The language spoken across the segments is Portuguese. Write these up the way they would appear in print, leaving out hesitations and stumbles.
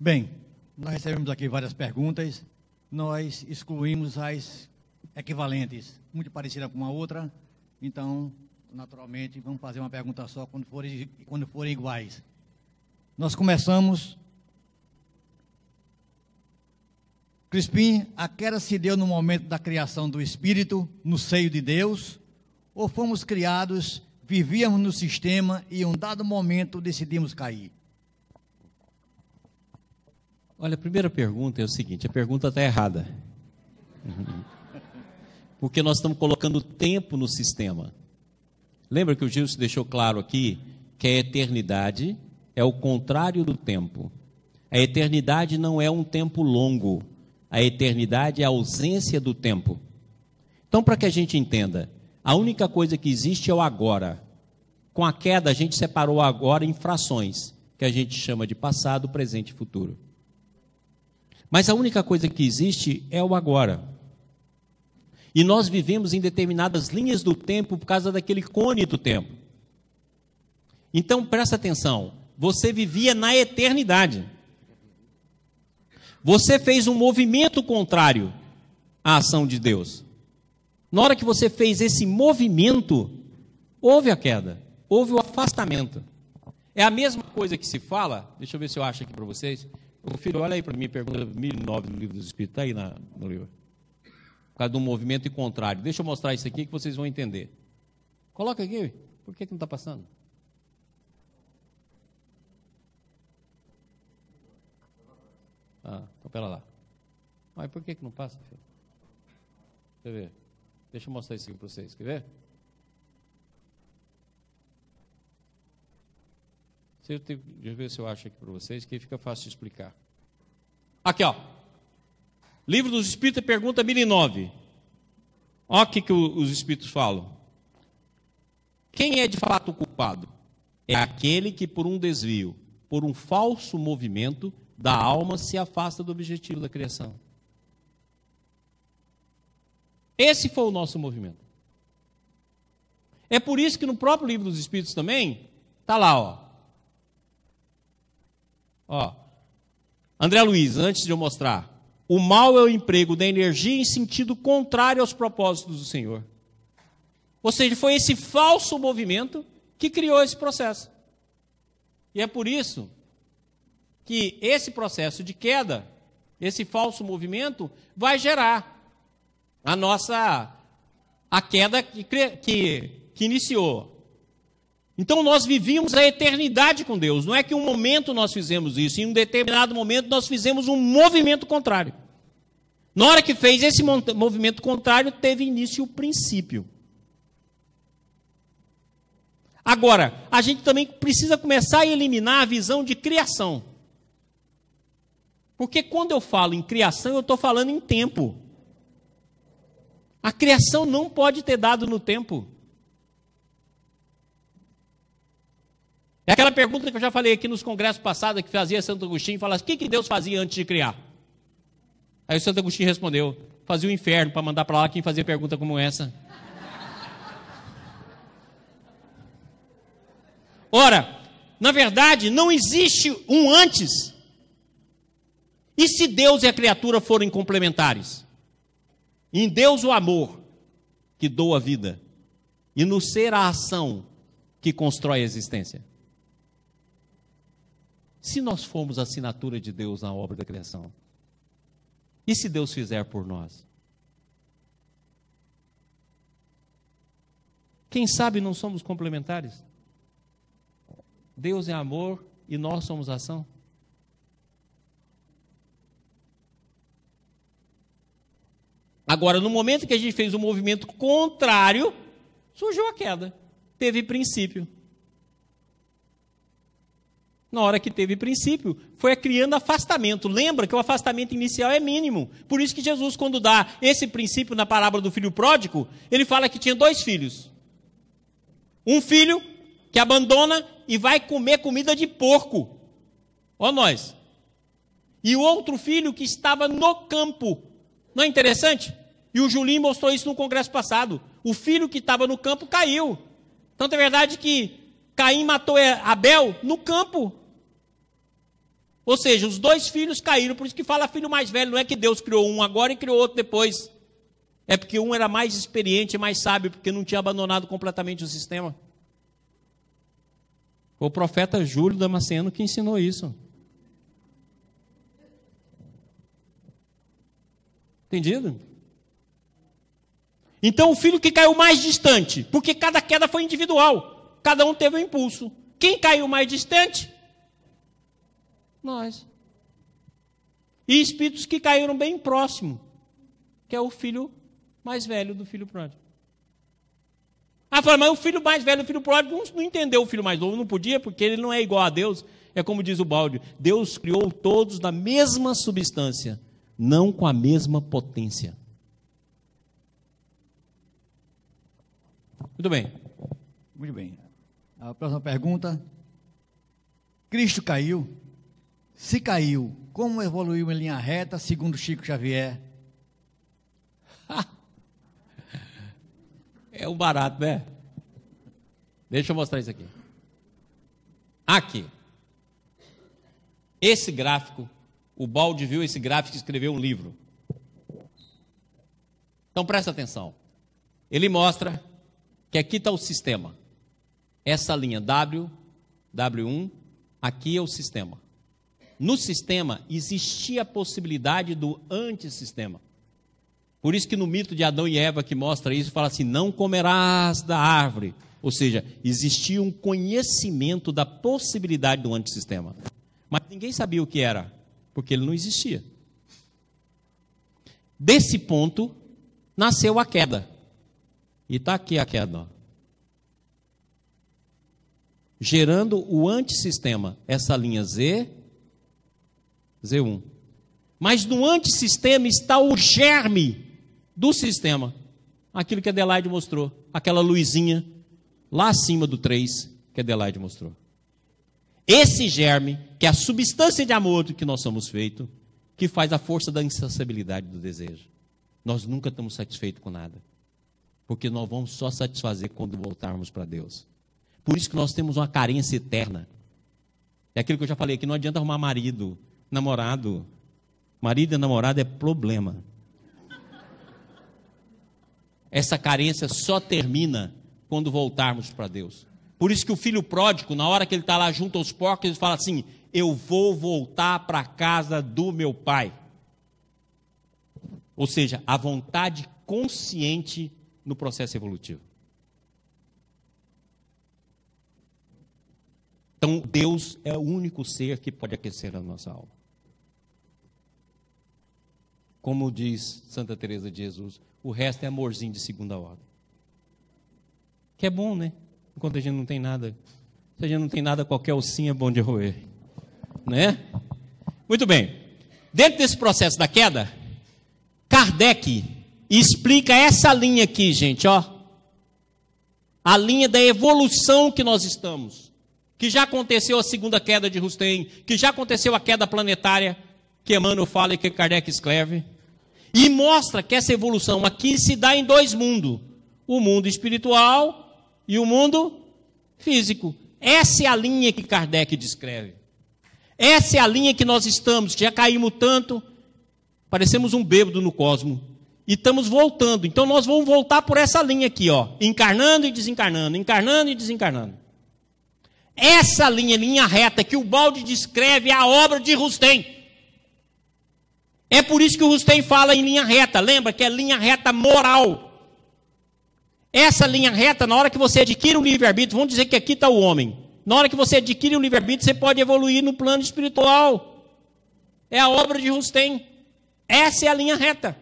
Bem, nós recebemos aqui várias perguntas, nós excluímos as equivalentes, muito parecida com a outra, então, naturalmente, vamos fazer uma pergunta só quando forem iguais. Nós começamos. Crispim, a queda se deu no momento da criação do Espírito, no seio de Deus, ou fomos criados, vivíamos no sistema e em um dado momento decidimos cair? Olha, a primeira pergunta é o seguinte, a pergunta está errada. Porque nós estamos colocando tempo no sistema. Lembra que o Gilson deixou claro aqui que a eternidade é o contrário do tempo. A eternidade não é um tempo longo. A eternidade é a ausência do tempo. Então, para que a gente entenda, a única coisa que existe é o agora. Com a queda, a gente separou o agora em frações, que a gente chama de passado, presente e futuro. Mas a única coisa que existe é o agora. E nós vivemos em determinadas linhas do tempo por causa daquele cone do tempo. Então, presta atenção, você vivia na eternidade. Você fez um movimento contrário à ação de Deus. Na hora que você fez esse movimento, houve a queda, houve o afastamento. É a mesma coisa que se fala, deixa eu ver se eu acho aqui para vocês. Ô filho, olha aí para mim, pergunta 1009 no Livro dos Espíritos, está aí no livro. Por causa de um movimento contrário. Deixa eu mostrar isso aqui que vocês vão entender. Coloca aqui, por que não está passando? Então pera lá. Mas por que não passa, filho? Quer ver? Deixa eu mostrar isso aqui para vocês, quer ver? Deixa eu ver se eu acho aqui para vocês, que aí fica fácil de explicar. Aqui, ó. Livro dos Espíritos, pergunta 1009. Olha o que os Espíritos falam. Quem é de fato o culpado? É aquele que por um desvio, por um falso movimento da alma, se afasta do objetivo da criação. Esse foi o nosso movimento. É por isso que no próprio Livro dos Espíritos também, está lá, ó. André Luiz, antes de eu mostrar, o mal é o emprego da energia em sentido contrário aos propósitos do Senhor. Ou seja, foi esse falso movimento que criou esse processo. E é por isso que esse processo de queda, esse falso movimento, vai gerar a queda que iniciou. Então nós vivíamos a eternidade com Deus. Não é que em um momento nós fizemos isso, em um determinado momento nós fizemos um movimento contrário. Na hora que fez esse movimento contrário, teve início o princípio. Agora, a gente também precisa começar a eliminar a visão de criação. Porque quando eu falo em criação, eu estou falando em tempo. A criação não pode ter dado no tempo. É aquela pergunta que eu já falei aqui nos congressos passados, que fazia Santo Agostinho, falava assim, o que Deus fazia antes de criar? Aí o Santo Agostinho respondeu, fazia o inferno para mandar para lá quem fazia pergunta como essa. Ora, na verdade, não existe um antes. E se Deus e a criatura forem complementares? Em Deus o amor que doa a vida, e no ser a ação que constrói a existência. Se nós formos a assinatura de Deus na obra da criação, e se Deus fizer por nós? Quem sabe não somos complementares? Deus é amor e nós somos ação. Agora, no momento que a gente fez um movimento contrário, surgiu a queda. Teve princípio. Na hora que teve princípio, foi criando afastamento. Lembra que o afastamento inicial é mínimo. Por isso que Jesus, quando dá esse princípio na parábola do filho pródigo, ele fala que tinha 2 filhos. Um filho que abandona e vai comer comida de porco. Ó nós. E o outro filho que estava no campo. Não é interessante? E o Julinho mostrou isso no congresso passado. O filho que estava no campo caiu. Tanto é verdade que Caim matou Abel no campo. Ou seja, os dois filhos caíram, por isso que fala filho mais velho. Não é que Deus criou um agora e criou outro depois. É porque um era mais experiente e mais sábio, porque não tinha abandonado completamente o sistema. Foi o profeta Júlio Damasceno que ensinou isso. Entendido? Então o filho que caiu mais distante, porque cada queda foi individual, cada um teve um impulso. Quem caiu mais distante? Nós. E espíritos que caíram bem próximo, que é o filho mais velho do filho pródigo. Fala, mas o filho mais velho, o filho pródigo, não entendeu o filho mais novo, não podia, porque ele não é igual a Deus. É como diz o Balde, Deus criou todos da mesma substância, não com a mesma potência. Muito bem. Muito bem. A próxima pergunta. Cristo caiu? Se caiu, como evoluiu em linha reta, segundo Chico Xavier? É um barato, né? Deixa eu mostrar isso aqui. Aqui. Esse gráfico, o Balde viu esse gráfico e escreveu um livro. Então presta atenção. Ele mostra que aqui está o sistema. Essa linha W, W1, aqui é o sistema. No sistema existia a possibilidade do antissistema. Por isso que no mito de Adão e Eva que mostra isso, fala assim, não comerás da árvore. Ou seja, existia um conhecimento da possibilidade do antissistema. Mas ninguém sabia o que era, porque ele não existia. Desse ponto, nasceu a queda. E está aqui a queda. Ó. Gerando o antissistema, essa linha Z, Z1. Mas no antissistema está o germe do sistema. Aquilo que a Adelaide mostrou. Aquela luzinha lá acima do 3 que a Adelaide mostrou. Esse germe, que é a substância de amor do que nós somos feitos, que faz a força da insaciabilidade do desejo. Nós nunca estamos satisfeitos com nada. Porque nós vamos só satisfazer quando voltarmos para Deus. Por isso que nós temos uma carência eterna. É aquilo que eu já falei, que não adianta arrumar marido, namorado. Marido e namorado é problema. Essa carência só termina quando voltarmos para Deus. Por isso que o filho pródigo, na hora que ele está lá junto aos porcos, ele fala assim, eu vou voltar para a casa do meu pai. Ou seja, a vontade consciente no processo evolutivo. Então, Deus é o único ser que pode aquecer a nossa alma. Como diz Santa Teresa de Jesus, o resto é amorzinho de segunda ordem. Que é bom, né? Enquanto a gente não tem nada. Se a gente não tem nada, qualquer ossinho é bom de roer. Né? Muito bem. Dentro desse processo da queda, Kardec explica essa linha aqui, gente, ó. A linha da evolução que nós estamos. Que já aconteceu a segunda queda de Rustem, que já aconteceu a queda planetária, que Emmanuel fala e que Kardec escreve. E mostra que essa evolução aqui se dá em dois mundos. O mundo espiritual e o mundo físico. Essa é a linha que Kardec descreve. Essa é a linha que nós estamos, que já caímos tanto, parecemos um bêbado no cosmos. E estamos voltando. Então nós vamos voltar por essa linha aqui, ó, encarnando e desencarnando, encarnando e desencarnando. Essa linha, linha reta, que o Balde descreve é a obra de Rustem. É por isso que o Rustem fala em linha reta. Lembra que é linha reta moral. Essa linha reta, na hora que você adquire o livre-arbítrio, vamos dizer que aqui está o homem. Na hora que você adquire o livre-arbítrio, você pode evoluir no plano espiritual. É a obra de Rustem. Essa é a linha reta.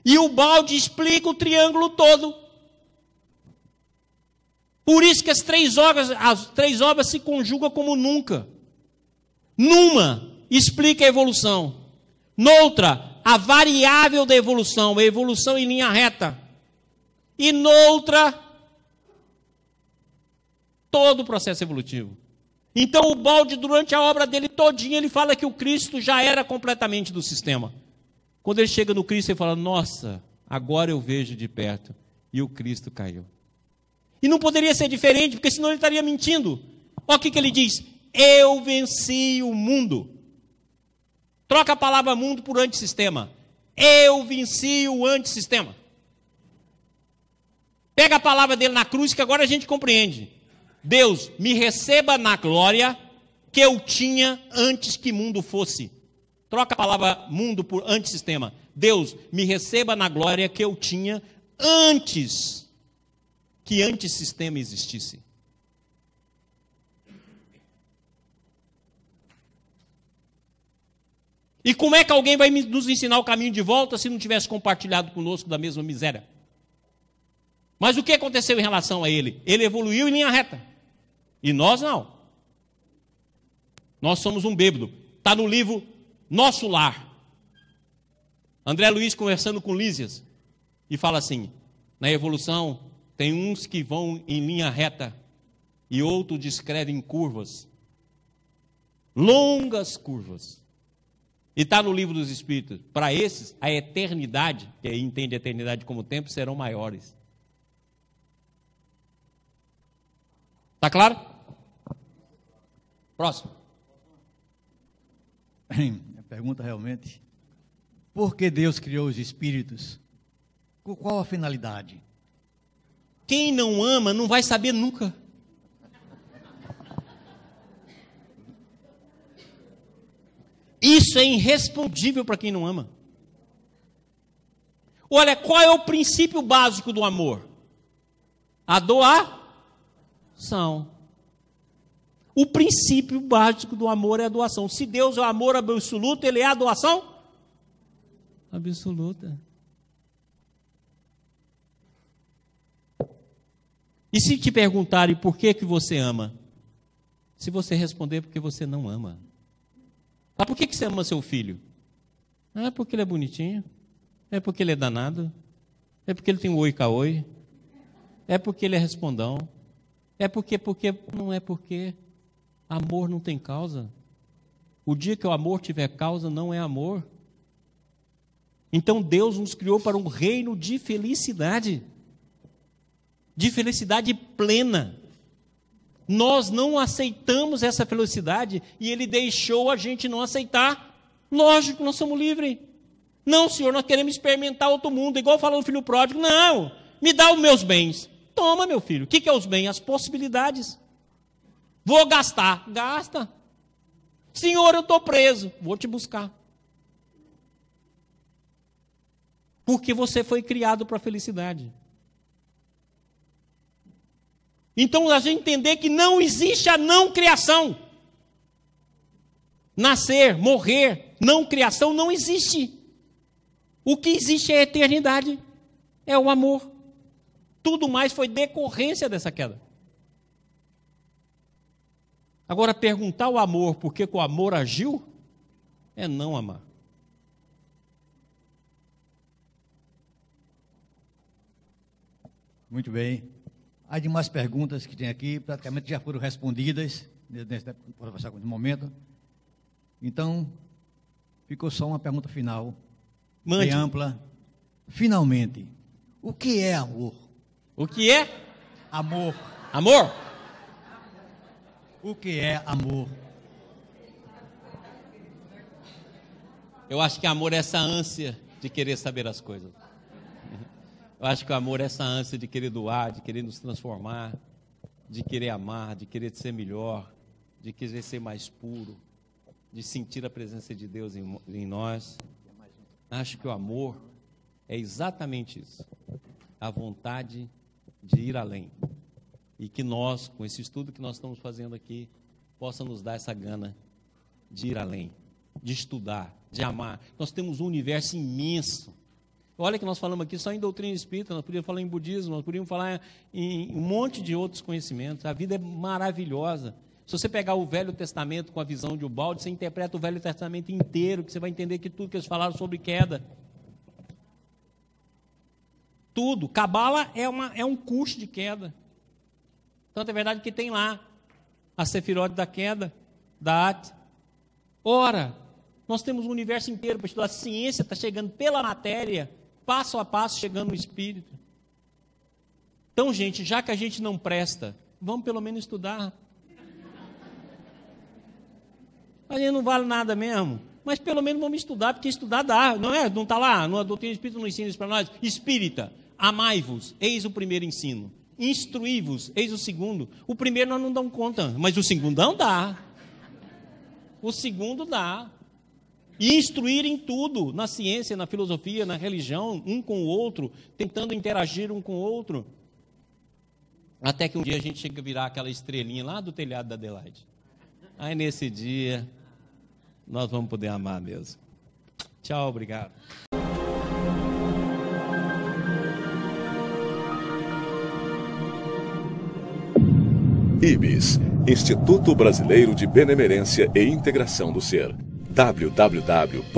E o Balde explica o triângulo todo. Por isso que as três obras se conjugam como nunca. Numa, explica a evolução. Noutra, a variável da evolução, a evolução em linha reta. E noutra, todo o processo evolutivo. Então o Balde, durante a obra dele todinha, ele fala que o Cristo já era completamente do sistema. Quando ele chega no Cristo, ele fala, nossa, agora eu vejo de perto. E o Cristo caiu. E não poderia ser diferente, porque senão ele estaria mentindo. Olha o que ele diz. Eu venci o mundo. Troca a palavra mundo por antissistema. Eu venci o antissistema. Pega a palavra dele na cruz, que agora a gente compreende. Deus, me receba na glória que eu tinha antes que mundo fosse. Troca a palavra mundo por antissistema. Deus, me receba na glória que eu tinha antes que antissistema existisse. E como é que alguém vai nos ensinar o caminho de volta se não tivesse compartilhado conosco da mesma miséria? Mas o que aconteceu em relação a ele? Ele evoluiu em linha reta. E nós não. Nós somos um bêbado. Está no livro Nosso Lar. André Luiz conversando com Lísias. E fala assim, na evolução, tem uns que vão em linha reta e outros descrevem curvas. Longas curvas. E está no livro dos Espíritos. Para esses, a eternidade, que aí entende a eternidade como tempo, serão maiores. Está claro? Próximo. A pergunta realmente, por que Deus criou os espíritos? Qual a finalidade? Quem não ama não vai saber nunca. Isso é irrespondível para quem não ama. Olha, qual é o princípio básico do amor? A doação. O princípio básico do amor é a doação. Se Deus é o amor absoluto, Ele é a doação absoluta. E se te perguntarem por que você ama? Se você responder porque você não ama. Ah, por que você ama seu filho? Ah, porque ele é bonitinho. É porque ele é danado. É porque ele tem um oi ca oi. É porque ele é respondão. É porque não é porque amor não tem causa. O dia que o amor tiver causa, não é amor. Então Deus nos criou para um reino de felicidade plena. Nós não aceitamos essa felicidade e Ele deixou a gente não aceitar. Lógico, nós somos livres. Não, Senhor, nós queremos experimentar outro mundo, igual falou o filho pródigo. Não, me dá os meus bens. Toma, meu filho. O que é os bens? As possibilidades. Vou gastar. Gasta. Senhor, eu estou preso. Vou te buscar. Porque você foi criado para a felicidade. Então, a gente entender que não existe a não criação. Nascer, morrer, não criação não existe. O que existe é a eternidade, é o amor. Tudo mais foi decorrência dessa queda. Agora, perguntar o amor porque o amor agiu, é não amar. Muito bem. As demais perguntas que tem aqui, praticamente já foram respondidas nesse momento. Então, ficou só uma pergunta final, Mande. bem ampla. Finalmente, o que é amor? O que é? Amor. Amor? O que é amor? Eu acho que amor é essa ânsia de querer saber as coisas. Eu acho que o amor é essa ânsia de querer doar, de querer nos transformar, de querer amar, de querer ser melhor, de querer ser mais puro, de sentir a presença de Deus em nós. Acho que o amor é exatamente isso. A vontade de ir além. E que nós, com esse estudo que nós estamos fazendo aqui, possa nos dar essa gana de ir além, de estudar, de amar. Nós temos um universo imenso. Olha que nós falamos aqui só em doutrina espírita, nós podíamos falar em budismo, nós podíamos falar em um monte de outros conhecimentos. A vida é maravilhosa. Se você pegar o Velho Testamento com a visão de Ubaldi, você interpreta o Velho Testamento inteiro, que você vai entender que tudo que eles falaram sobre queda. Tudo. Cabala é um curso de queda. Tanto é verdade que tem lá a Sefirote da queda, da At. Ora, nós temos um universo inteiro para estudar. A ciência está chegando pela matéria, passo a passo, chegando no espírito. Então, gente, já que a gente não presta, vamos pelo menos estudar. A gente não vale nada mesmo. Mas pelo menos vamos estudar, porque estudar dá, não é? Não está lá? A doutrina espírita não ensina isso para nós? Espírita, amai-vos, eis o primeiro ensino. Instruí-vos, eis o segundo. O primeiro nós não damos conta, mas o segundo não dá. O segundo dá. E instruir em tudo, na ciência, na filosofia, na religião, um com o outro, tentando interagir um com o outro. Até que um dia a gente chega a virar aquela estrelinha lá do telhado da Adelaide. Aí nesse dia, nós vamos poder amar mesmo. Tchau, obrigado. IBS, Instituto Brasileiro de Benemerência e Integração do Ser. www.ibis.org